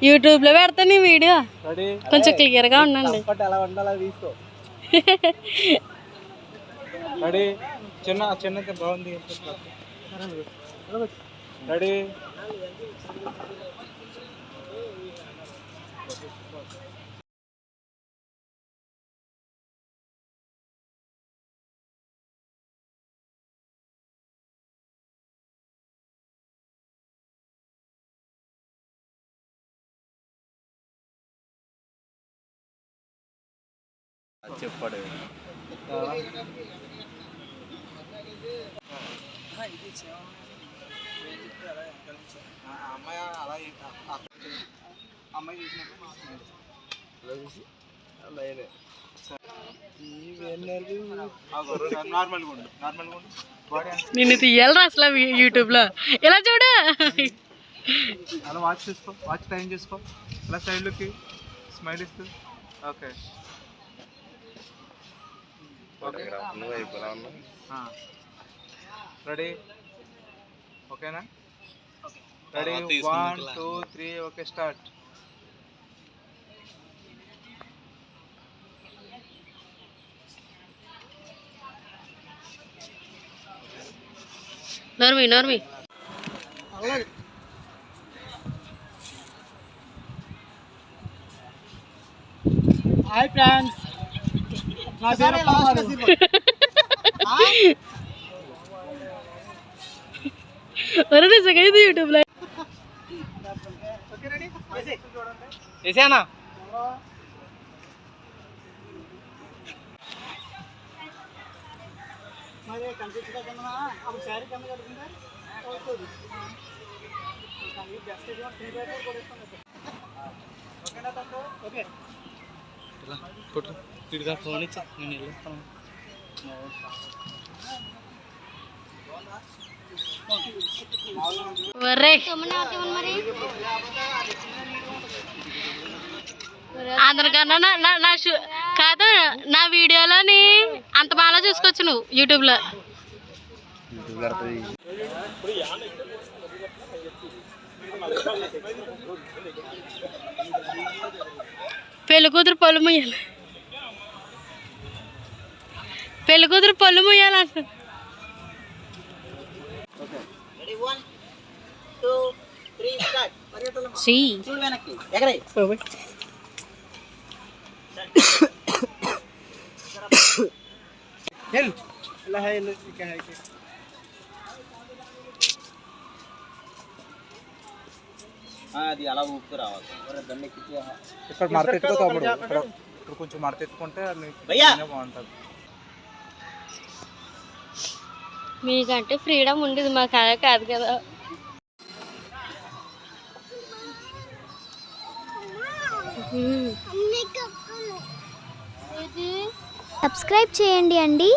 యూట్యూబ్లో పెడతాను ఈ వీడియో, కొంచెం క్లియర్గా ఉండండి. చిన్నది బాగుంది. రెడీ చెప్పాడు. అమ్మాయి అలా అమ్మాయి నిన్ను తీయాలరా అసలు యూట్యూబ్లో. ఇలా చూడు, అలా వాచ్ చూసుకో, వాచ్ టైం చూసుకో, అలా సైడ్లోకి స్మైల్ ఇస్తూ. ఓకే రెడీ, ఓకేనా? Ready 1 2 3 okay start. నోర్మి హాయ్ ఫ్రెండ్స్, నా పేరు నిజంగా యూట్యూబ్లో వేసానా? మరి కనిపించదా కన్నా అప్పుడు శారీ కింద కట్టుకుంటే ఓకేనా తమ్ముడు? ఓకే ఫోన్ ఇచ్చా, నేను వెళ్ళొస్తాను. అందరికన్నా నా కాదు, నా వీడియోలోని అంత బాగా చూసుకోవచ్చు నువ్వు యూట్యూబ్లో. పెళ్లి కూతురు పళ్ళు ముయ్యాలి, పెళ్లి కూతురు పళ్ళు ముయ్యాలంట. అది అలా ఊపుతూ రావాలి. ఇక్కడ మడతెత్తుకో తమ్ముడు, ఇక్కడ కొంచెం మడతెత్తుకుంటే బాగుంటుంది. మీకంటే ఫ్రీడమ్ ఉండేది, మాకు అలా కాదు కదా. సబ్స్క్రైబ్ చేయండి అండి.